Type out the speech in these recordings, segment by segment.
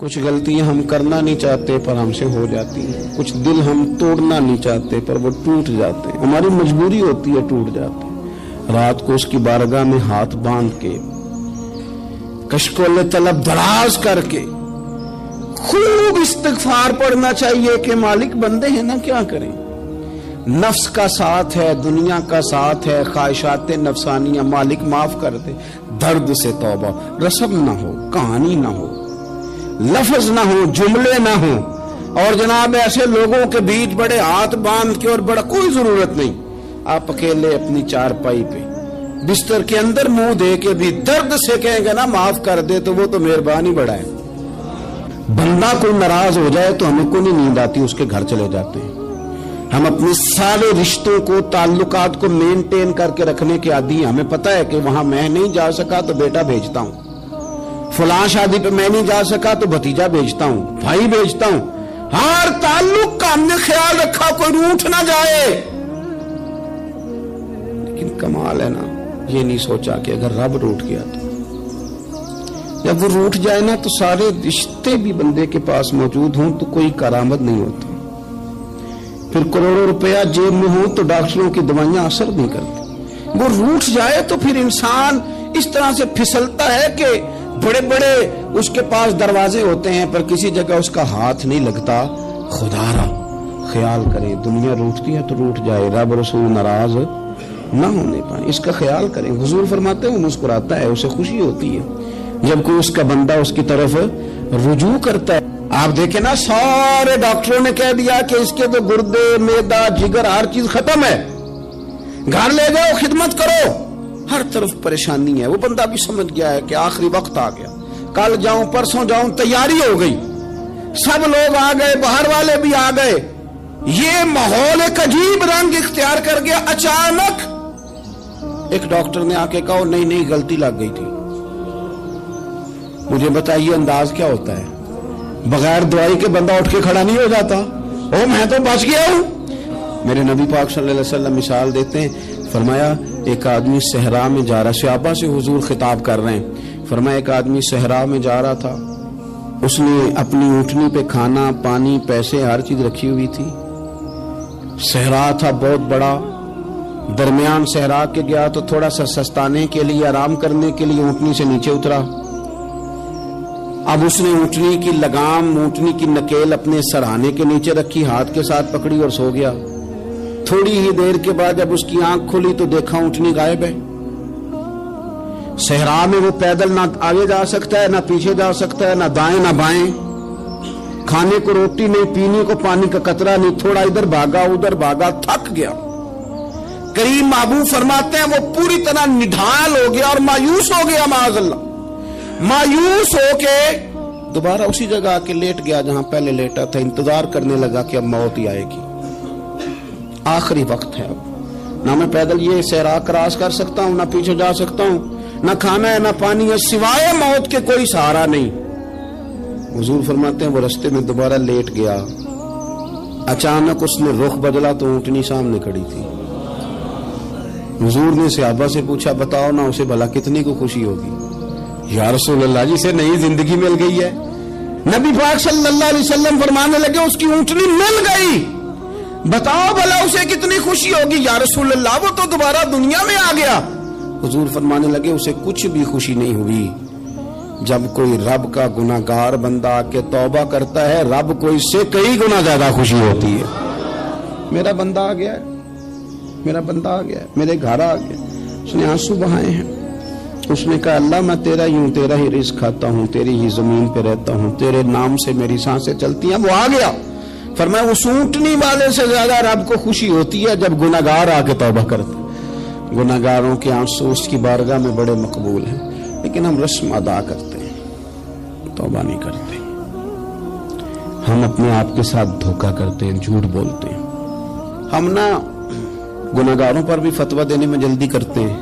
کچھ غلطیاں ہم کرنا نہیں چاہتے پر ہم سے ہو جاتی ہیں، کچھ دل ہم توڑنا نہیں چاہتے پر وہ ٹوٹ جاتے ہیں، ہماری مجبوری ہوتی ہے ٹوٹ جاتے ہیں۔ رات کو اس کی بارگاہ میں ہاتھ باندھ کے کشکول طلب دراز کر کے خوب استغفار پڑھنا چاہیے کہ مالک بندے ہیں نا، کیا کریں، نفس کا ساتھ ہے، دنیا کا ساتھ ہے، خواہشات نفسانیہ، مالک معاف کر دے، درد سے توبہ، رسم نہ ہو، کہانی نہ ہو، لفظ نہ ہو، جملے نہ ہو، اور جناب ایسے لوگوں کے بیچ بڑے ہاتھ باندھ کے اور بڑا کوئی ضرورت نہیں، آپ اکیلے اپنی چارپائی پہ بستر کے اندر منہ دے کے بھی درد سے کہیں گے نا معاف کر دے تو وہ تو مہربانی بڑا ہے۔ بندہ کوئی ناراض ہو جائے تو ہمیں کو نہیں نیند آتی، اس کے گھر چلے جاتے ہیں۔ ہم اپنے سارے رشتوں کو، تعلقات کو مینٹین کر کے رکھنے کے عادی ہیں، ہمیں پتہ ہے کہ وہاں میں نہیں جا سکا تو بیٹا بھیجتا ہوں، فلاں شادی پہ میں نہیں جا سکا تو بھتیجا بھیجتا ہوں، بھائی بھیجتا ہوں، ہر تعلق کا ہم نے خیال رکھا کوئی روٹھ نہ جائے۔ لیکن کمال ہے نا، یہ نہیں سوچا کہ اگر رب روٹھ گیا تو جب وہ روٹھ جائے نا تو سارے رشتے بھی بندے کے پاس موجود ہوں تو کوئی کارآمد نہیں ہوتا، پھر کروڑوں روپیہ جیب میں ہوں تو ڈاکٹروں کی دوائیاں اثر نہیں کرتی۔ وہ روٹھ جائے تو پھر انسان اس طرح سے پھسلتا ہے کہ بڑے بڑے اس کے پاس دروازے ہوتے ہیں پر کسی جگہ اس کا ہاتھ نہیں لگتا۔ خدا را خیال کریں، دنیا روٹتی ہے تو روٹھ جائے، رب رسول ناراض نہ ہونے پائیں، اس کا خیال کریں۔ حضور فرماتے ہیں وہ مسکراتا ہے، اسے خوشی ہوتی ہے جب کوئی اس کا بندہ اس کی طرف رجوع کرتا ہے۔ آپ دیکھیں نا، سارے ڈاکٹروں نے کہہ دیا کہ اس کے تو گردے، معدہ، جگر، ہر چیز ختم ہے، گھر لے جاؤ، خدمت کرو، ہر طرف پریشانی ہے۔ وہ بندہ بھی سمجھ گیا ہے کہ آخری وقت آ گیا، کل جاؤں پرسوں جاؤں، تیاری ہو گئی، سب لوگ آ گئے، باہر والے بھی آ گئے، یہ ماحول ایک عجیب رنگ اختیار کر گیا۔ اچانک ایک ڈاکٹر نے آ کے کہا نہیں نہیں غلطی لگ گئی تھی۔ مجھے بتائیے انداز کیا ہوتا ہے؟ بغیر دوائی کے بندہ اٹھ کے کھڑا نہیں ہو جاتا، او میں تو بچ گیا ہوں۔ میرے نبی پاک صلی اللہ علیہ وسلم مثال دیتے ہیں، فرمایا ایک آدمی صحرا میں جا رہا، صحابہ سے حضور خطاب کر رہے ہیں، فرمایا ایک آدمی صحرا میں جا رہا تھا، اس نے اپنی اونٹنی پہ کھانا، پانی، پیسے، ہر چیز رکھی ہوئی تھی، صحرا تھا بہت بڑا، درمیان صحرا کے گیا تو تھوڑا سا سستانے کے لیے، آرام کرنے کے لیے اونٹنی سے نیچے اترا۔ اب اس نے اونٹنی کی لگام، اونٹنی کی نکیل اپنے سرہانے کے نیچے رکھی، ہاتھ کے ساتھ پکڑی اور سو گیا۔ تھوڑی ہی دیر کے بعد جب اس کی آنکھ کھلی تو دیکھا اونٹنی غائب ہے۔ صحرا میں وہ پیدل نہ آگے جا سکتا ہے، نہ پیچھے جا سکتا ہے، نہ دائیں نہ بائیں، کھانے کو روٹی نہیں، پینے کو پانی کا قطرہ نہیں، تھوڑا ادھر بھاگا ادھر بھاگا، تھک گیا۔ کریم محبوب فرماتے ہیں وہ پوری طرح نڈھال ہو گیا اور مایوس ہو گیا، معاذ اللہ، مایوس ہو کے دوبارہ اسی جگہ آ کے لیٹ گیا جہاں پہلے لیٹا تھا، انتظار کرنے لگا کہ اب موت ہی آئے گی، آخری وقت ہے، اب نہ میں پیدل یہ صحرا کراس کر سکتا ہوں، نہ پیچھے جا سکتا ہوں، نہ کھانا ہے نہ پانی ہے، سوائے موت کے کوئی سہارا نہیں۔ حضور فرماتے ہیں وہ رستے میں دوبارہ لیٹ گیا، اچانک اس نے رخ بدلا تو اونٹنی سامنے کھڑی تھی۔ حضور نے صحابہ سے پوچھا بتاؤ نا اسے بھلا کتنی کو خوشی ہوگی؟ یا رسول اللہ جسے نئی زندگی مل گئی ہے۔ نبی پاک صلی اللہ علیہ وسلم فرمانے لگے اس کی اونٹنی مل گئی، بتاؤ بھلا اسے کتنی خوشی ہوگی؟ یا رسول اللہ وہ تو دوبارہ دنیا میں آ گیا۔ حضور فرمانے لگے اسے کچھ بھی خوشی نہیں ہوئی۔ جب کوئی رب کا گناہگار بندہ آ کے توبہ کرتا ہے، رب کو اس سے کئی گنا زیادہ خوشی ہوتی ہے۔ میرا بندہ آ گیا ہے، میرا بندہ آ گیا ہے، میرے گھر آ گیا، اس نے آنسو بہائے ہیں، اس نے کہا اللہ میں تیرا ہی ہوں، تیرا ہی رزق کھاتا ہوں، تیری ہی زمین پہ رہتا ہوں، تیرے نام سے میری سانسیں چلتی ہیں۔ وہ آ گیا۔ فرمایا اس اونٹنی والے سے زیادہ رب کو خوشی ہوتی ہے جب گناہگار آ کے توبہ کرتے۔ گناہگاروں کے آنسو اس کی بارگاہ میں بڑے مقبول ہیں، لیکن ہم رسم ادا کرتے ہیں، توبہ نہیں کرتے۔ ہم اپنے آپ کے ساتھ دھوکہ کرتے ہیں، جھوٹ بولتے ہیں۔ ہم نہ گناہگاروں پر بھی فتویٰ دینے میں جلدی کرتے ہیں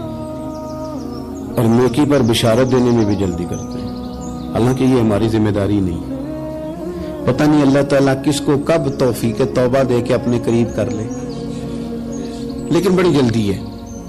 اور نیکی پر بشارت دینے میں بھی جلدی کرتے ہیں، حالانکہ یہ ہماری ذمہ داری نہیں۔ پتہ نہیں اللہ تعالیٰ کس کو کب توفیق توبہ دے کے اپنے قریب کر لے، لیکن بڑی جلدی ہے۔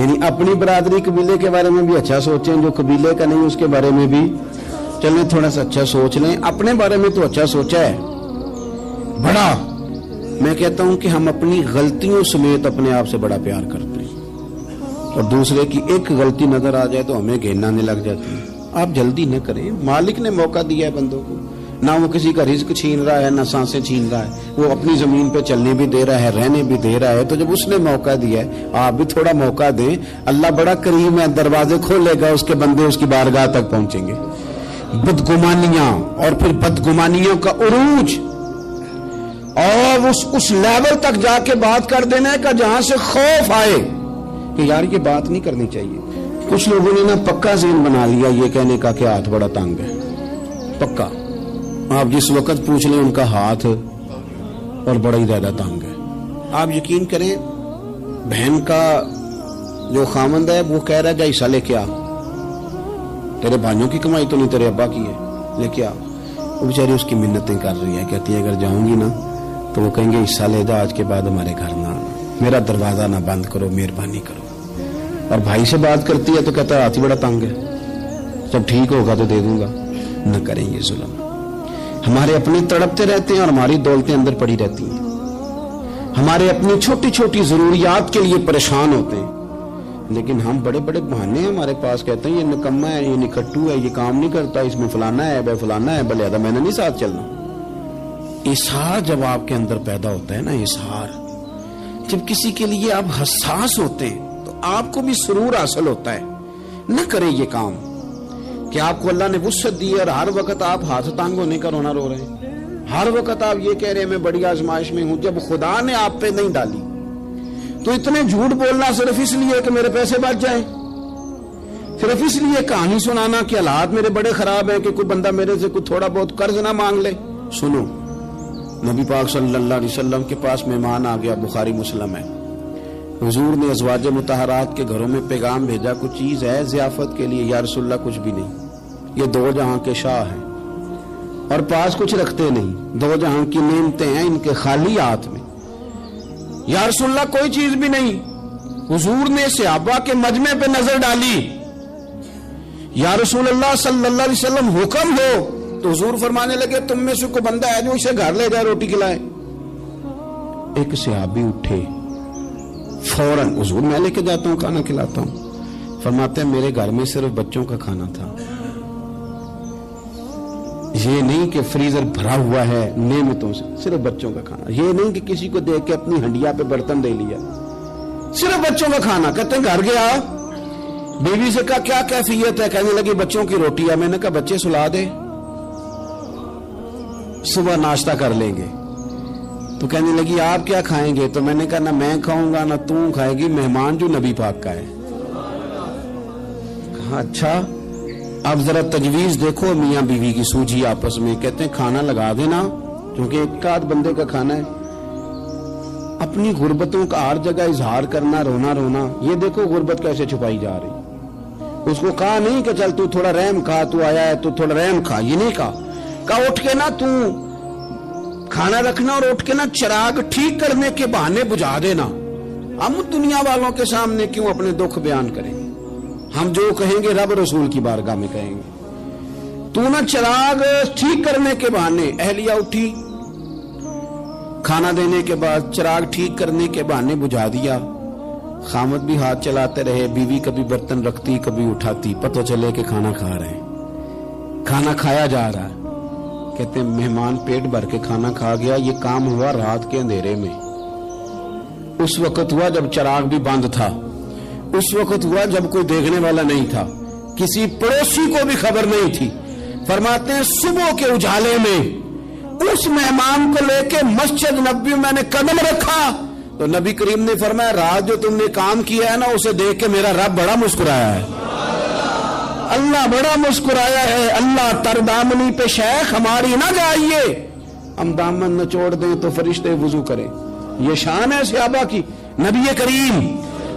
یعنی اپنی برادری قبیلے کے بارے میں بھی اچھا سوچیں, جو قبیلے کا نہیں اس کے بارے میں بھی چلیں تھوڑا سا اچھا سوچ لیں. اپنے بارے میں تو اچھا سوچا ہے بڑا. میں کہتا ہوں کہ ہم اپنی غلطیوں سمیت اپنے آپ سے بڑا پیار کرتے ہیں, اور دوسرے کی ایک غلطی نظر آ جائے تو ہمیں گھین آنے لگ جاتی ہے. آپ جلدی نہ کریں, مالک نے موقع دیا ہے بندوں کو, نہ وہ کسی کا رزق چھین رہا ہے نہ سانسیں چھین رہا ہے, وہ اپنی زمین پہ چلنے بھی دے رہا ہے رہنے بھی دے رہا ہے. تو جب اس نے موقع دیا ہے آپ بھی تھوڑا موقع دیں. اللہ بڑا کریم ہے, دروازے کھولے گا, اس کے بندے اس کی بارگاہ تک پہنچیں گے. بدگمانیاں اور پھر بدگمانیوں کا عروج اور اس لیول تک جا کے بات کر دینا کا جہاں سے خوف آئے کہ یار یہ بات نہیں کرنی چاہیے. کچھ لوگوں نے نا پکا ذہن بنا لیا یہ کہنے کا کہ ہاتھ بڑا تنگ ہے. پکا آپ جس وقت پوچھ لیں ان کا ہاتھ اور بڑا ہی زیادہ تنگ ہے. آپ یقین کریں بہن کا جو خامند ہے وہ کہہ رہا ہے جا حصہ لے کے آ, تیرے بھائیوں کی کمائی تو نہیں تیرے ابا کی ہے, لے کے آ. وہ بیچاری اس کی منتیں کر رہی ہے, کہتی ہے اگر جاؤں گی نا تو وہ کہیں گے حصہ لے جا, آج کے بعد ہمارے گھر نہ آنا, میرا دروازہ نہ بند کرو, مہربانی کرو. اور بھائی سے بات کرتی ہے تو کہتا ہے ہاتھ ہی بڑا تنگ ہے, جب ٹھیک ہوگا تو دے دوں گا. نہ کریں یہ ظلم. ہمارے اپنے تڑپتے رہتے ہیں اور ہماری دولتیں اندر پڑی رہتی ہیں. ہمارے اپنی چھوٹی چھوٹی ضروریات کے لیے پریشان ہوتے ہیں, لیکن ہم بڑے بڑے بہانے ہیں ہمارے پاس. کہتے ہیں یہ نکما ہے, یہ نکھٹو ہے, یہ کام نہیں کرتا, اس میں فلانا ہے بے فلانا ہے, بلے میں نے نہیں ساتھ چلنا. اظہار جب آپ کے اندر پیدا ہوتا ہے نا, اظہار جب کسی کے لیے آپ حساس ہوتے ہیں تو آپ کو بھی سرور حاصل ہوتا ہے. نہ کریں یہ کام کہ آپ کو اللہ نے وسعت دی اور ہر وقت آپ ہاتھ تانگ ہونے کا رونا رو رہے ہیں, ہر وقت آپ یہ کہہ رہے ہیں میں بڑی آزمائش میں ہوں, جب خدا نے آپ پہ نہیں ڈالی. تو اتنے جھوٹ بولنا صرف اس لیے کہ میرے پیسے بچ جائیں, صرف اس لیے کہانی سنانا کہ حالات میرے بڑے خراب ہیں کہ کوئی بندہ میرے سے کوئی تھوڑا بہت قرض نہ مانگ لے. سنو, نبی پاک صلی اللہ علیہ وسلم کے پاس مہمان آ گیا, بخاری مسلم ہے. حضور نے ازواج مطہرات کے گھروں میں پیغام بھیجا, کچھ چیز ہے ضیافت کے لیے. یا رسول اللہ کچھ بھی نہیں, یہ دو جہاں کے شاہ ہیں اور پاس کچھ رکھتے نہیں, دو جہاں کی نعمتیں ہیں ان کے خالی ہاتھ میں. یا رسول اللہ کوئی چیز بھی نہیں. حضور نے صحابہ کے مجمع پہ نظر ڈالی, یا رسول اللہ صلی اللہ علیہ وسلم حکم ہو. تو حضور فرمانے لگے تم میں سے کوئی بندہ ہے جو اسے گھر لے جائے روٹی کھلائے. ایک صحابی اٹھے فوراً, حضور میں لے کے جاتا ہوں کھانا کھلاتا ہوں. فرماتے ہیں میرے گھر میں صرف بچوں کا کھانا تھا, یہ نہیں کہ فریزر بھرا ہوا ہے نعمتوں سے, صرف بچوں کا کھانا. یہ نہیں کہ کسی کو دیکھ کے اپنی ہنڈیا پہ برتن دے لیا, صرف بچوں کا کھانا. کہتے ہیں گھر گیا, بیوی سے کہا کیا کیفیت ہے, کہنے لگی بچوں کی روٹی ہے. میں نے کہا بچے سلا دے, صبح ناشتہ کر لیں گے. تو کہنے لگی آپ کیا کھائیں گے؟ تو میں نے کہا نہ میں کھاؤں گا نہ تم کھائے گی, مہمان جو نبی پاک کا ہے. کہا اچھا اب ذرا تجویز دیکھو میاں بیوی کی سوجھی آپس میں. کہتے ہیں کھانا لگا دینا کیونکہ ایک آدھ بندے کا کھانا ہے. اپنی غربتوں کا ہر جگہ اظہار کرنا, رونا رونا. یہ دیکھو غربت کیسے چھپائی جا رہی. اس کو کہا نہیں کہ چل تو تھوڑا رحم کھا, تو آیا ہے تو تھوڑا رحم کھا, یہ نہیں کہا. کہا اٹھ کے نا تو کھانا رکھنا اور اٹھ کے نا چراغ ٹھیک کرنے کے بہانے بجھا دینا. ہم دنیا والوں کے سامنے کیوں اپنے دکھ بیان کریں؟ ہم جو کہیں گے رب رسول کی بارگاہ میں کہیں گے. تو نا چراغ ٹھیک کرنے کے بہانے. اہلیہ اٹھی, کھانا دینے کے بعد چراغ ٹھیک کرنے کے بہانے بجھا دیا. خامد بھی ہاتھ چلاتے رہے, بیوی کبھی برتن رکھتی کبھی اٹھاتی, پتہ چلے کہ کھانا کھا رہے ہیں, کھانا کھایا جا رہا ہے. کہتے ہیں مہمان پیٹ بھر کے کھانا کھا گیا. یہ کام ہوا رات کے اندھیرے میں, اس وقت ہوا جب چراغ بھی بند تھا, اس وقت ہوا جب کوئی دیکھنے والا نہیں تھا, کسی پڑوسی کو بھی خبر نہیں تھی. فرماتے ہیں صبح کے اجالے میں اس مہمان کو لے کے مسجد نبوی میں نے قدم رکھا تو نبی کریم نے فرمایا رات جو تم نے کام کیا ہے نا اسے دیکھ کے میرا رب بڑا مسکرایا ہے, اللہ بڑا مسکرایا ہے. اللہ تردامنی پہ شیخ ہماری نہ جائیے, ہم دامن نہ چھوڑ دیں تو فرشتے وضو کریں. یہ شان ہے صحابہ کی. نبی کریم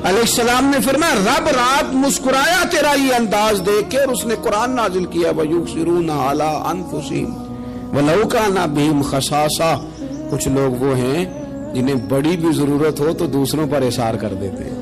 علیہ السلام نے فرمایا رب رات مسکرایا تیرا یہ انداز دیکھ کے, اور اس نے قرآن نازل کیا وَيُبْصِرُونَ عَلَىٰ أَنفُسِهِمْ وَلَوْ كَانَ بِهِمْ خَصَاصَةٌ. کچھ لوگ وہ ہیں جنہیں بڑی بھی ضرورت ہو تو دوسروں پر اثار کر دیتے ہیں.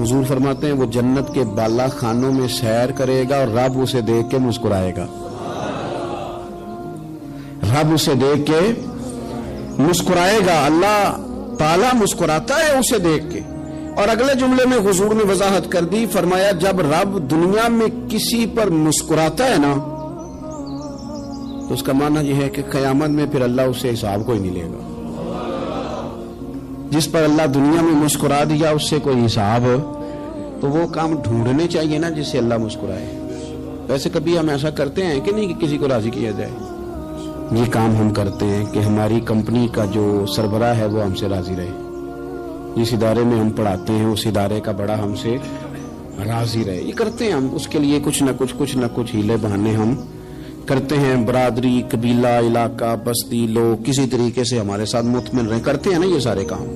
حضور فرماتے ہیں وہ جنت کے بالا خانوں میں سیر کرے گا اور رب اسے دیکھ کے مسکرائے گا، رب اسے دیکھ کے مسکرائے گا، اللہ تعالیٰ مسکراتا ہے اسے دیکھ کے۔ اور اگلے جملے میں حضور نے وضاحت کر دی، فرمایا جب رب دنیا میں کسی پر مسکراتا ہے نا تو اس کا معنی یہ ہے کہ قیامت میں پھر اللہ اسے حساب کوئی نہیں لے گا۔ جس پر اللہ دنیا میں مسکرا دیا اس سے کوئی حساب، تو وہ کام ڈھونڈنے چاہیے نا جس سے اللہ مسکرائے۔ ویسے کبھی ہم ایسا کرتے ہیں کہ نہیں کہ کسی کو راضی کیا جائے؟ یہ کام ہم کرتے ہیں کہ ہماری کمپنی کا جو سربراہ ہے وہ ہم سے راضی رہے، جس ادارے میں ہم پڑھاتے ہیں اس ادارے کا بڑا ہم سے راضی رہے، یہ کرتے ہیں ہم۔ اس کے لیے کچھ نہ کچھ ہیلے بہانے ہم کرتے ہیں، برادری، قبیلہ، علاقہ، بستی، لوگ کسی طریقے سے ہمارے ساتھ مطمئن رہیں، کرتے ہیں نا یہ سارے کام۔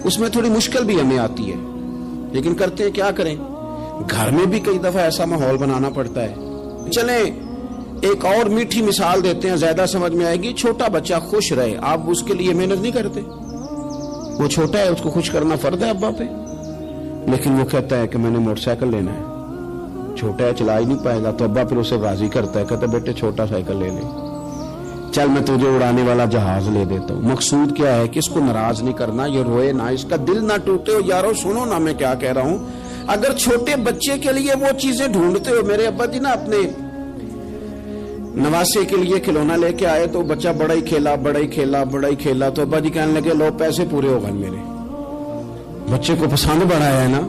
اس میں تھوڑی مشکل بھی ہمیں آتی ہے لیکن کرتے ہیں، کیا کریں؟ گھر میں بھی کئی دفعہ ایسا ماحول بنانا پڑتا ہے۔ چلیں ایک اور میٹھی مثال دیتے ہیں، زیادہ سمجھ میں آئے گی۔ چھوٹا بچہ خوش رہے، آپ اس کے لیے محنت نہیں کرتے؟ وہ چھوٹا ہے، اس کو خوش کرنا فرض ہے ابا پہ، لیکن وہ کہتا ہے کہ میں نے موٹر سائیکل لینا ہے، چھوٹا ہے چلا ہی نہیں پائے گا، تو ابا پھر اسے راضی کرتا ہے، کہتا ہے بیٹے چھوٹا سائیکل لے لے، چل میں تجھے اڑانے والا جہاز لے دیتا ہوں۔ مقصود کیا ہے کہ اس کو ناراض نہیں کرنا، یہ روئے نہ، اس کا دل نہ ٹوٹے۔ یارو سنو نا میں کیا کہہ رہا ہوں، اگر چھوٹے بچے کے لیے وہ چیزیں ڈھونڈتے ہو، میرے ابا جی نا اپنے نواسے کے لیے کھلونا لے کے آئے تو بچہ بڑا ہی کھیلا، تو ابا جی کہنے لگے لو پیسے پورے ہو گئے میرے، بچے کو پسند بڑا ہے نا،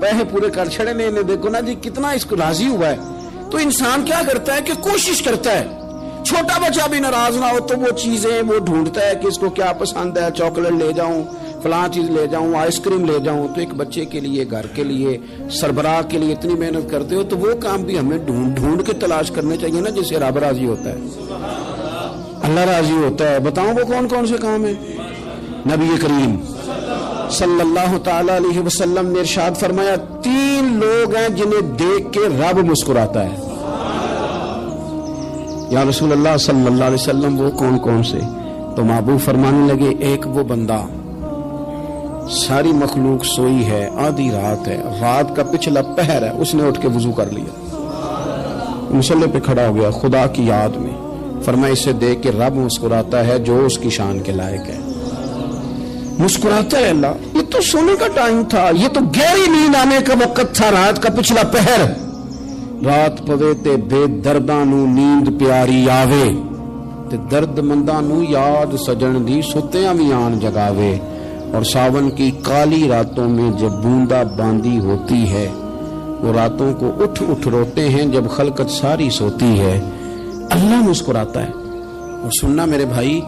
پیسے پورے کر چھڑے نے، انہیں دیکھو نا جی کتنا اس کو راضی ہوا ہے۔ تو انسان کیا کرتا ہے کہ کوشش کرتا ہے، چھوٹا بچہ بھی ناراض نہ ہو تو وہ چیزیں وہ ڈھونڈتا ہے کہ اس کو کیا پسند ہے، چاکلیٹ لے جاؤں، فلاں چیز لے جاؤں، آئس کریم لے جاؤں۔ تو ایک بچے کے لیے، گھر کے لیے، سربراہ کے لیے اتنی محنت کرتے ہو تو وہ کام بھی ہمیں ڈھونڈ کے تلاش کرنے چاہیے نا جس سے رب راضی ہوتا ہے، اللہ راضی ہوتا ہے۔ بتاؤں وہ کون کون سے کام ہیں؟ نبی کریم صلی اللہ تعالی علیہ وسلم نے ارشاد فرمایا 3 لوگ ہیں جنہیں دیکھ کے رب مسکراتا ہے۔ یا رسول اللہ صلی اللہ علیہ وسلم وہ کون کون سے؟ تو محبوب فرمانے لگے ایک وہ بندہ ساری مخلوق سوئی ہے، آدھی رات ہے، رات کا پچھلا پہر ہے، اس نے اٹھ کے وضو کر لیا، مصلی پہ کھڑا ہو گیا خدا کی یاد میں، فرمایا اسے دیکھ کے رب مسکراتا ہے جو اس کی شان کے لائق ہے، مسکراتا ہے اللہ۔ یہ تو سونے کا ٹائم تھا، یہ تو گہری نیند آنے کا وقت تھا، رات کا پچھلا پہر، رات پوے تے بے درداں نو نیند پیاری آوے تے درد منداں نو یاد سجن دی ستیاں وی آن جگاوے، اور ساون کی کالی راتوں میں جب بوندا باندی ہوتی ہے، وہ راتوں کو اٹھ اٹھ روتے ہیں جب خلقت ساری سوتی ہے، اللہ مسکراتا ہے۔ اور سننا میرے بھائی،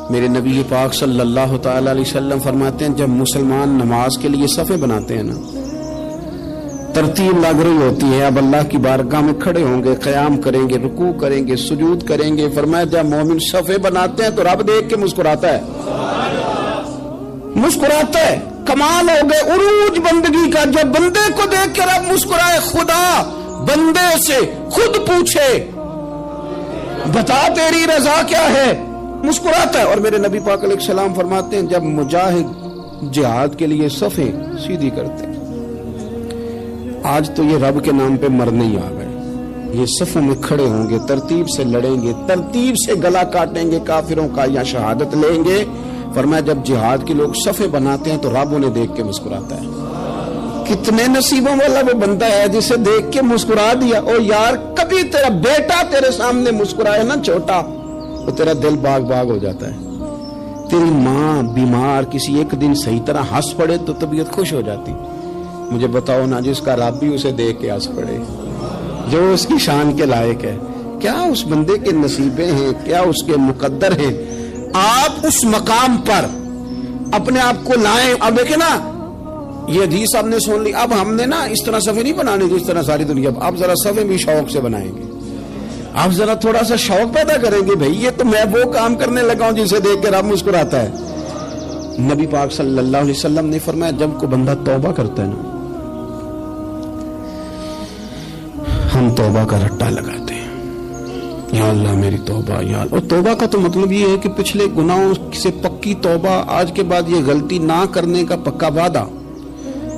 میرے نبی پاک صلی اللہ تعالی علیہ وسلم فرماتے ہیں جب مسلمان نماز کے لیے صفیں بناتے ہیں نا، ترتیب لگ رہی ہوتی ہے، اب اللہ کی بارگاہ میں کھڑے ہوں گے، قیام کریں گے، رکوع کریں گے، سجود کریں گے، فرمایا جب مومن صفیں بناتے ہیں تو رب دیکھ کے مسکراتا ہے، مسکراتا ہے۔ کمال ہو گئے عروج بندگی کا، جب بندے کو دیکھ کے رب مسکرائے، خدا بندے سے خود پوچھے بتا تیری رضا کیا ہے، مسکراتا ہے۔ اور میرے نبی پاک علیہ السلام فرماتے ہیں جب مجاہد جہاد کے لیے صفیں سیدھی کرتے ہیں، آج تو یہ رب کے نام پہ مرنے ہی آ گئے، یہ صفوں میں کھڑے ہوں گے، ترتیب سے لڑیں گے، ترتیب سے گلا کاٹیں گے کافروں کا یا شہادت لیں گے۔ فرمایا جب جہاد کے لوگ صفیں بناتے ہیں تو رب انہیں دیکھ کے مسکراتا ہے۔ کتنے نصیبوں والا وہ بندہ ہے جسے دیکھ کے مسکرا دیا۔ او یار کبھی تیرا بیٹا تیرے سامنے مسکرائے نا چھوٹا، تو تیرا دل باغ باغ ہو جاتا ہے۔ تیری ماں بیمار کسی ایک دن صحیح طرح ہنس پڑے تو طبیعت خوش ہو جاتی۔ مجھے بتاؤ نا جس کا رب بھی اسے دیکھ کے ہنس پڑے، جو اس کی شان کے لائق ہے، کیا اس بندے کے نصیبیں ہیں، کیا اس کے مقدر ہیں۔ آپ اس مقام پر اپنے آپ کو لائیں۔ اب دیکھیں نا یہ حدیث آپ نے سن لی، اب ہم نے نا اس طرح صفحے نہیں بنانے جس طرح ساری دنیا، اب ذرا صفحے بھی شوق سے بنائیں گے، آپ ذرا تھوڑا سا شوق پیدا کریں گے، بھئی یہ تو میں وہ کام کرنے لگا ہوں جسے دیکھ کے رب مسکراتا ہے۔ نبی پاک صلی اللہ علیہ وسلم نے فرمایا جب کوئی بندہ توبہ کرتا ہے نا، ہم توبہ کا رٹا لگاتے ہیں، یا اللہ میری توبہ یا اللہ۔ اور توبہ کا تو مطلب یہ ہے کہ پچھلے گناہوں سے پکی توبہ، آج کے بعد یہ غلطی نہ کرنے کا پکا وعدہ۔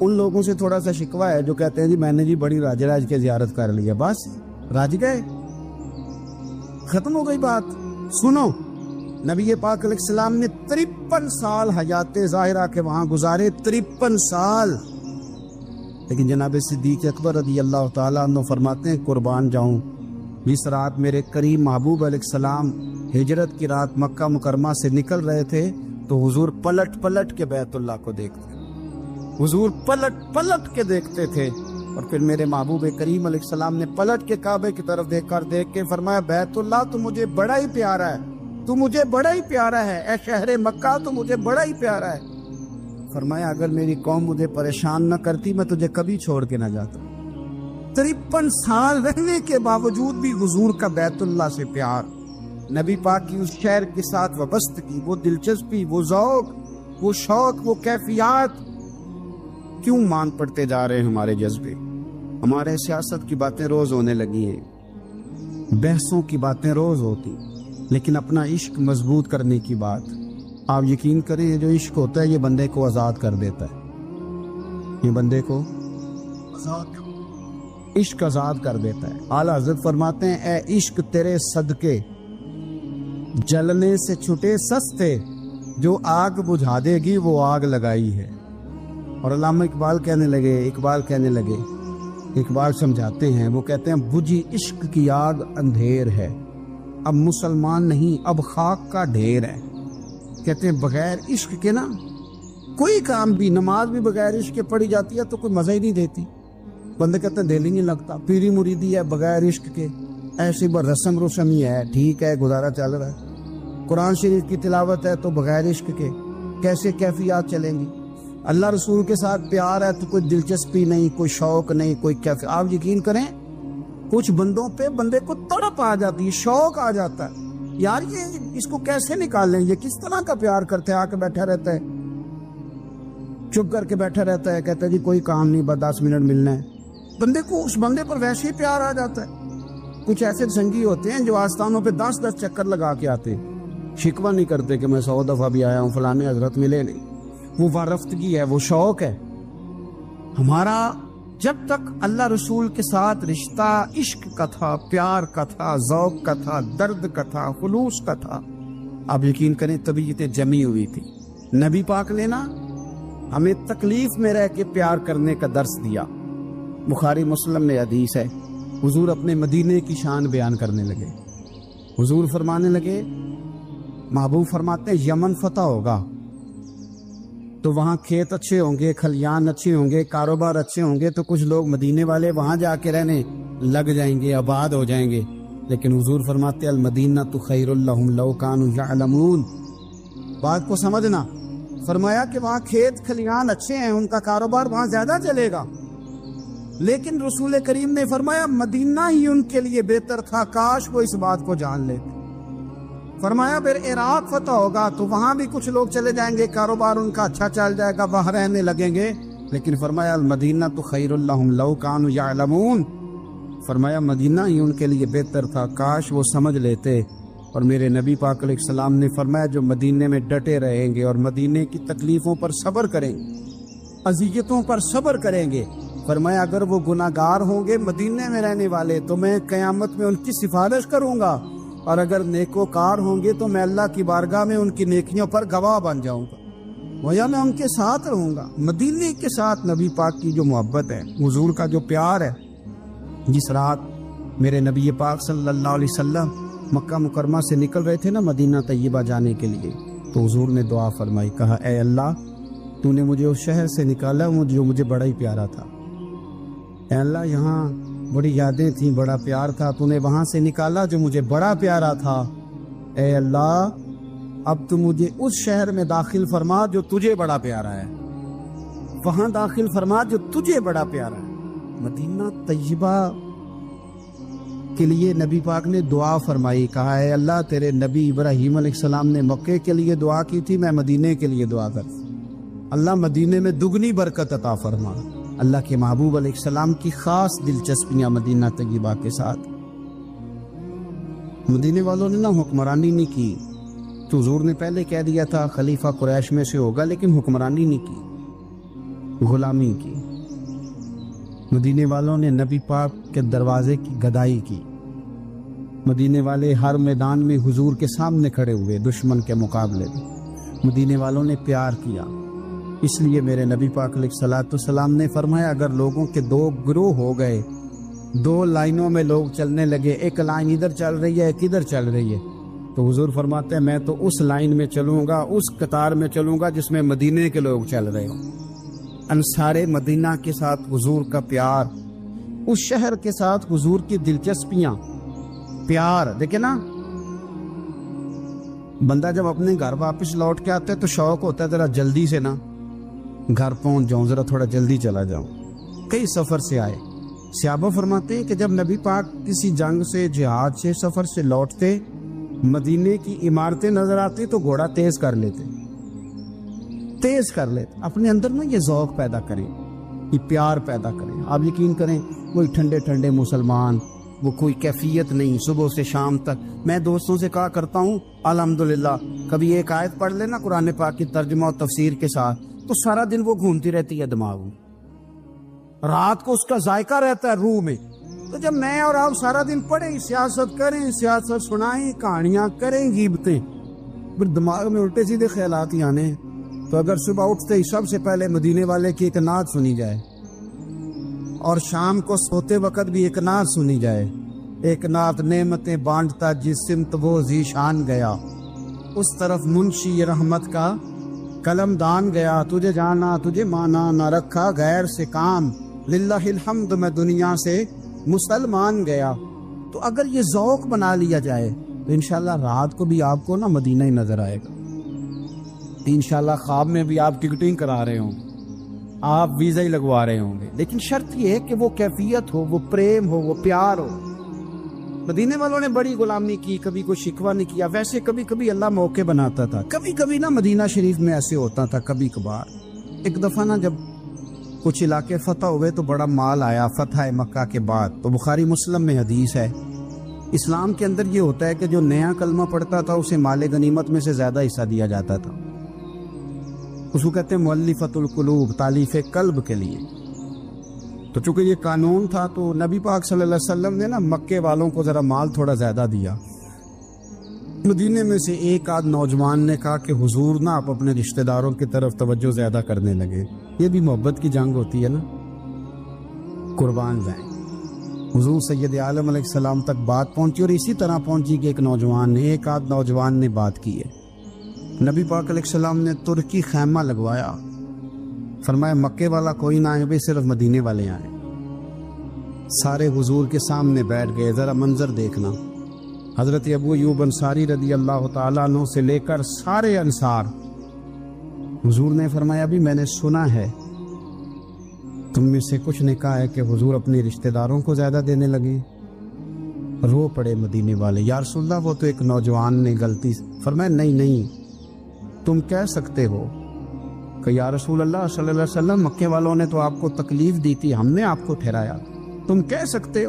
ان لوگوں سے تھوڑا سا شکوہ ہے جو کہتے ہیں جی میں نے جی بڑی راج راج کے زیارت کر لی ہے، بس راج گئے، ختم ہو گئی بات۔ سنو، نبی پاک علیہ السلام نے 53 سال حیات ظاہرہ کے وہاں گزارے، 53 سال، لیکن جناب صدیق اکبر رضی اللہ تعالیٰ عنہ فرماتے ہیں قربان جاؤں، جس رات میرے کریم محبوب علیہ السلام ہجرت کی رات مکہ مکرمہ سے نکل رہے تھے تو حضور پلٹ پلٹ کے بیت اللہ کو دیکھتے، حضور پلٹ پلٹ کے دیکھتے تھے، اور پھر میرے محبوب کریم علیہ السلام نے پلٹ کے کعبے کی طرف دیکھ کے فرمایا بیت اللہ تو مجھے بڑا ہی پیارا ہے، تو مجھے بڑا ہی پیارا ہے، اے شہر مکہ تو مجھے بڑا ہی پیارا ہے۔ فرمایا اگر میری قوم مجھے پریشان نہ کرتی میں تجھے کبھی چھوڑ کے نہ جاتا۔ 53 سال رہنے کے باوجود بھی حضور کا بیت اللہ سے پیار، نبی پاک کی اس شہر کے ساتھ وابستگی، وہ دلچسپی، وہ ذوق، وہ شوق، وہ کیفیات کیوں مان پڑتے جا رہے ہیں ہمارے جذبے؟ ہمارے سیاست کی باتیں روز ہونے لگی ہیں، بحثوں کی باتیں روز ہوتی، لیکن اپنا عشق مضبوط کرنے کی بات، آپ یقین کریں یہ جو عشق ہوتا ہے یہ بندے کو آزاد کر دیتا ہے، یہ بندے کو عشق آزاد کر دیتا ہے۔ اعلیٰ حضرت فرماتے ہیں اے عشق تیرے صدقے جلنے سے چھٹے سستے، جو آگ بجھا دے گی وہ آگ لگائی ہے۔ اور علامہ اقبال کہنے لگے اقبال سمجھاتے ہیں، وہ کہتے ہیں بجھی عشق کی آگ اندھیر ہے، اب مسلمان نہیں اب خاک کا ڈھیر ہے۔ کہتے ہیں بغیر عشق کے نا کوئی کام بھی، نماز بھی بغیر عشق کے پڑھی جاتی ہے تو کوئی مزہ ہی نہیں دیتی، بندے کہتے ہیں دل ہی نہیں لگتا، پیری مریدی ہے بغیر عشق کے ایسی رسم ہی ہے، ٹھیک ہے گزارا چل رہا ہے، قرآن شریف کی تلاوت ہے تو بغیر عشق کے کیسے کیفیات چلیں گی؟ اللہ رسول کے ساتھ پیار ہے تو کوئی دلچسپی نہیں، کوئی شوق نہیں، کوئی کیفیت۔ آپ یقین کریں کچھ بندوں پہ بندے کو تڑپ آ جاتی ہے، شوق آ جاتا ہے، یار یہ اس کو کیسے نکالیں، یہ کس طرح کا پیار کرتے ہیں، آ کے بیٹھا رہتا ہے، چپ کر کے بیٹھا رہتا ہے، کہتا ہے جی کوئی کام نہیں بس 10 منٹ ملنا ہے، بندے کو اس بندے پر ویسے ہی پیار آ جاتا ہے۔ کچھ ایسے سنگی ہوتے ہیں جو آستانوں پہ 10 چکر لگا کے آتے ہیں، شکوہ نہیں کرتے کہ میں 100 دفعہ بھی آیا ہوں فلانے حضرت ملے نہیں، وہ وارفتگی ہے، وہ شوق ہے ہمارا۔ جب تک اللہ رسول کے ساتھ رشتہ عشق کا تھا، پیار کا تھا، ذوق کا تھا، درد کا تھا، خلوص کا تھا، آپ یقین کریں طبیعتیں جمی ہوئی تھی۔ نبی پاک نے نا ہمیں تکلیف میں رہ کے پیار کرنے کا درس دیا۔ بخاری مسلم میں حدیث ہے، حضور اپنے مدینے کی شان بیان کرنے لگے، حضور فرمانے لگے، محبوب فرماتے ہیں یمن فتح ہوگا تو وہاں کھیت اچھے ہوں گے، کھلیان اچھے ہوں گے، کاروبار اچھے ہوں گے، تو کچھ لوگ مدینے والے وہاں جا کے رہنے لگ جائیں گے، آباد ہو جائیں گے، لیکن حضور فرماتے المدینہ تو خیر لہم لو کانوا یعلمون۔ بات کو سمجھنا، فرمایا کہ وہاں کھیت کھلیان اچھے ہیں، ان کا کاروبار وہاں زیادہ چلے گا، لیکن رسول کریم نے فرمایا مدینہ ہی ان کے لیے بہتر تھا، کاش وہ اس بات کو جان لیتے۔ فرمایا پھر عراق فتح ہوگا تو وہاں بھی کچھ لوگ چلے جائیں گے، کاروبار ان کا اچھا چل جائے گا، وہاں رہنے لگیں گے، لیکن فرمایا المدینہ تو خیر لہم لو کانوا یعلمون، فرمایا مدینہ ہی ان کے لیے بہتر تھا، کاش وہ سمجھ لیتے۔ اور میرے نبی پاک علیہ السلام نے فرمایا جو مدینے میں ڈٹے رہیں گے اور مدینے کی تکلیفوں پر صبر کریں گے، اذیتوں پر صبر کریں گے، فرمایا اگر وہ گناہگار ہوں گے مدینے میں رہنے والے تو میں قیامت میں ان کی سفارش کروں گا، اور اگر نیکوکار ہوں گے تو میں اللہ کی بارگاہ میں ان کی نیکیوں پر گواہ بن جاؤں گا، گویا میں ان کے ساتھ رہوں گا۔ مدینے کے ساتھ نبی پاک کی جو محبت ہے، حضور کا جو پیار ہے، جس رات میرے نبی پاک صلی اللہ علیہ وسلم مکہ مکرمہ سے نکل رہے تھے نا مدینہ طیبہ جانے کے لیے، تو حضور نے دعا فرمائی، کہا اے اللہ تو نے مجھے اس شہر سے نکالا جو مجھے بڑا ہی پیارا تھا، اے اللہ یہاں بڑی یادیں تھیں، بڑا پیار تھا، تو نے وہاں سے نکالا جو مجھے بڑا پیارا تھا، اے اللہ اب تو مجھے اس شہر میں داخل فرما جو تجھے بڑا پیارا ہے، وہاں داخل فرما جو تجھے بڑا پیارا ہے۔ مدینہ طیبہ کے لیے نبی پاک نے دعا فرمائی، کہا اے اللہ تیرے نبی ابراہیم علیہ السلام نے مکے کے لیے دعا کی تھی، میں مدینے کے لیے دعا کر، اللہ مدینے میں دگنی برکت عطا فرما۔ اللہ کے محبوب علیہ السلام کی خاص دلچسپیاں مدینہ طیبہ کے ساتھ، مدینے والوں نے نہ حکمرانی نہیں کی، تو حضور نے پہلے کہہ دیا تھا خلیفہ قریش میں سے ہوگا، لیکن حکمرانی نہیں کی، غلامی کی، مدینے والوں نے نبی پاک کے دروازے کی گدائی کی، مدینے والے ہر میدان میں حضور کے سامنے کھڑے ہوئے دشمن کے مقابلے میں، مدینے والوں نے پیار کیا۔ اس لیے میرے نبی پاک علیہ الصلوۃ والسلام نے فرمایا اگر لوگوں کے دو گروہ ہو گئے، دو لائنوں میں لوگ چلنے لگے، ایک لائن ادھر چل رہی ہے ایک ادھر چل رہی ہے، تو حضور فرماتے ہیں میں تو اس لائن میں چلوں گا، اس قطار میں چلوں گا جس میں مدینے کے لوگ چل رہے ہوں۔ انصار مدینہ کے ساتھ حضور کا پیار، اس شہر کے ساتھ حضور کی دلچسپیاں، پیار دیکھیں نا، بندہ جب اپنے گھر واپس لوٹ کے آتا ہے تو شوق ہوتا ہے ذرا جلدی سے نا گھر پہنچ جاؤں، ذرا تھوڑا جلدی چلا جاؤں۔ کئی سفر سے آئے، صحابہ فرماتے ہیں کہ جب نبی پاک کسی جنگ سے، جہاد سے، سفر سے لوٹتے، مدینے کی عمارتیں نظر آتی تو گھوڑا تیز کر لیتے، اپنے اندر نا یہ ذوق پیدا کریں، یہ پیار پیدا کریں۔ آپ یقین کریں کوئی ٹھنڈے ٹھنڈے مسلمان، وہ کوئی کیفیت نہیں، صبح سے شام تک میں دوستوں سے کہا کرتا ہوں الحمدللہ کبھی ایک آیت پڑھ لینا قرآن پاک کی ترجمہ و تفسیر کے ساتھ تو سارا دن وہ گھومتی رہتی ہے دماغ میں، رات کو اس کا ذائقہ رہتا ہے روح میں۔ تو جب میں اور آپ سارا دن پڑھیں، سیاست کریں، سیاست سنائیں، کہانیاں کریں، غیبتیں، پھر دماغ میں الٹے سیدھے خیالات ہی آنے ہیں۔ تو اگر صبح اٹھتے ہی سب سے پہلے مدینے والے کی ایک نعت سنی جائے اور شام کو سوتے وقت بھی ایک نعت سنی جائے، ایک نعت نعمتیں بانٹتا جس سمت وہ ذیشان گیا، اس طرف منشی رحمت کا قلم دان گیا، تجھے جانا تجھے مانا نہ رکھا غیر سے کام، للہ الحمد میں دنیا سے مسلمان گیا۔ تو اگر یہ ذوق بنا لیا جائے تو انشاءاللہ رات کو بھی آپ کو نا مدینہ ہی نظر آئے گا، انشاءاللہ خواب میں بھی آپ ٹکٹنگ کرا رہے ہوں، آپ ویزا ہی لگوا رہے ہوں گے، لیکن شرط یہ ہے کہ وہ کیفیت ہو، وہ پریم ہو، وہ پیار ہو۔ مدینے والوں نے بڑی غلامی کی، کبھی کوئی شکوہ نہیں کیا، ویسے کبھی کبھی اللہ موقع بناتا تھا، کبھی کبھی نا مدینہ شریف میں ایسے ہوتا تھا کبھی کبھار۔ ایک دفعہ نا جب کچھ علاقے فتح ہوئے تو بڑا مال آیا فتح مکہ کے بعد، تو بخاری مسلم میں حدیث ہے، اسلام کے اندر یہ ہوتا ہے کہ جو نیا کلمہ پڑھتا تھا اسے مال غنیمت میں سے زیادہ حصہ دیا جاتا تھا، اس کو کہتے ہیں مؤلفۃ القلوب، تالیف قلب کے لیے۔ تو چونکہ یہ قانون تھا تو نبی پاک صلی اللہ علیہ وسلم نے نا مکے والوں کو ذرا مال تھوڑا زیادہ دیا۔ مدینے میں سے ایک آدھ نوجوان نے کہا کہ حضور نا آپ اپنے رشتہ داروں کی طرف توجہ زیادہ کرنے لگے، یہ بھی محبت کی جنگ ہوتی ہے نا، قربان جائیں۔ حضور سید عالم علیہ السلام تک بات پہنچی اور اسی طرح پہنچی کہ ایک آدھ نوجوان نے بات کی ہے۔ نبی پاک علیہ السلام نے ترکی خیمہ لگوایا، فرمایا مکے والا کوئی نہ آئے بھائی، صرف مدینے والے آئیں۔ سارے حضور کے سامنے بیٹھ گئے، ذرا منظر دیکھنا، حضرت ابو ایوب انصاری رضی اللہ تعالیٰ عنہ سے لے کر سارے انصار۔ حضور نے فرمایا بھی میں نے سنا ہے تم میں سے کچھ نے کہا ہے کہ حضور اپنے رشتہ داروں کو زیادہ دینے لگے۔ رو پڑے مدینے والے، یا رسول اللہ وہ تو ایک نوجوان نے غلطی۔ فرمایا نہیں تم کہہ سکتے ہو کہ یا رسول اللہ صلی اللہ علیہ وسلم مکے والوں نے تو آپ کو تکلیف دی تھی، ہم نے آپ کو ٹھہرایا، تم کہہ سکتے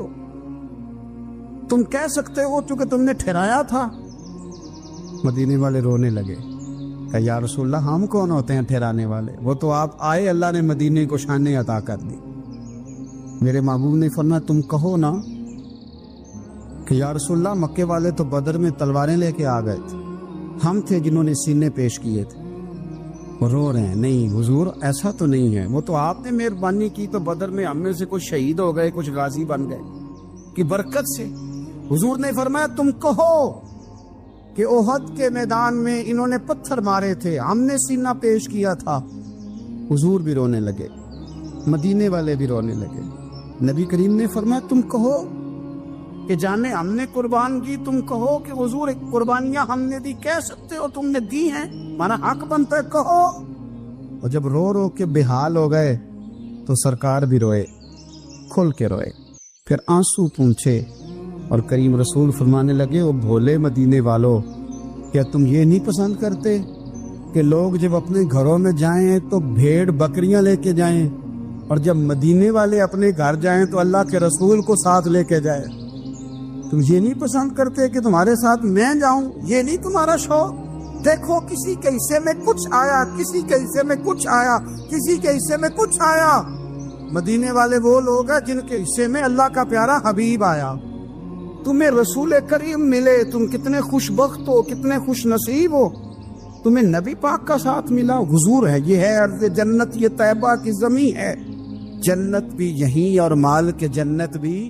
ہو چونکہ تم نے ٹھہرایا تھا۔ مدینے والے رونے لگے کہ یا رسول اللہ ہم کون ہوتے ہیں ٹھہرانے والے، وہ تو آپ آئے، اللہ نے مدینے کو شان عطا کر دی۔ میرے محبوب نے فرمایا تم کہو نا کہ یا رسول اللہ مکے والے تو بدر میں تلواریں لے کے آ گئے تھے، ہم تھے جنہوں نے سینے پیش کیے تھے۔ وہ رو رہے ہیں، نہیں حضور ایسا تو نہیں ہے، وہ تو آپ نے مہربانی کی تو بدر میں ہم میں سے کچھ شہید ہو گئے، کچھ غازی بن گئے کی برکت سے۔ حضور نے فرمایا تم کہو کہ احد کے میدان میں انہوں نے پتھر مارے تھے، ہم نے سینہ پیش کیا تھا۔ حضور بھی رونے لگے، مدینے والے بھی رونے لگے۔ نبی کریم نے فرمایا تم کہو کہ جانے ہم نے قربان کی، تم کہو کہ حضور ایک قربانیاں ہم نے دی، کہہ سکتے ہو تم نے دی ہیں، ہمارا حق بنتا ہے کہو۔ اور جب رو رو کے بے حال ہو گئے تو سرکار بھی روئے، کھل کے روئے، پھر آنسو پونچھے اور کریم رسول فرمانے لگے او بھولے مدینے والو، کیا تم یہ نہیں پسند کرتے کہ لوگ جب اپنے گھروں میں جائیں تو بھیڑ بکریاں لے کے جائیں، اور جب مدینے والے اپنے گھر جائیں تو اللہ کے رسول کو ساتھ لے کے جائیں؟ تم یہ نہیں پسند کرتے کہ تمہارے ساتھ میں جاؤں؟ یہ نہیں تمہارا شوق؟ دیکھو کسی کے حصے میں کچھ آیا، کسی کے حصے میں کچھ آیا، کسی کے حصے میں کچھ آیا۔ مدینے والے وہ لوگ ہیں جن کے حصے میں اللہ کا پیارا حبیب آیا۔ تمہیں رسول کریم ملے، تم کتنے خوش بخت ہو، کتنے خوش نصیب ہو، تمہیں نبی پاک کا ساتھ ملا۔ حضور ہے، یہ ہے ارض جنت، یہ طیبہ کی زمین ہے، جنت بھی یہیں اور مال کے جنت بھی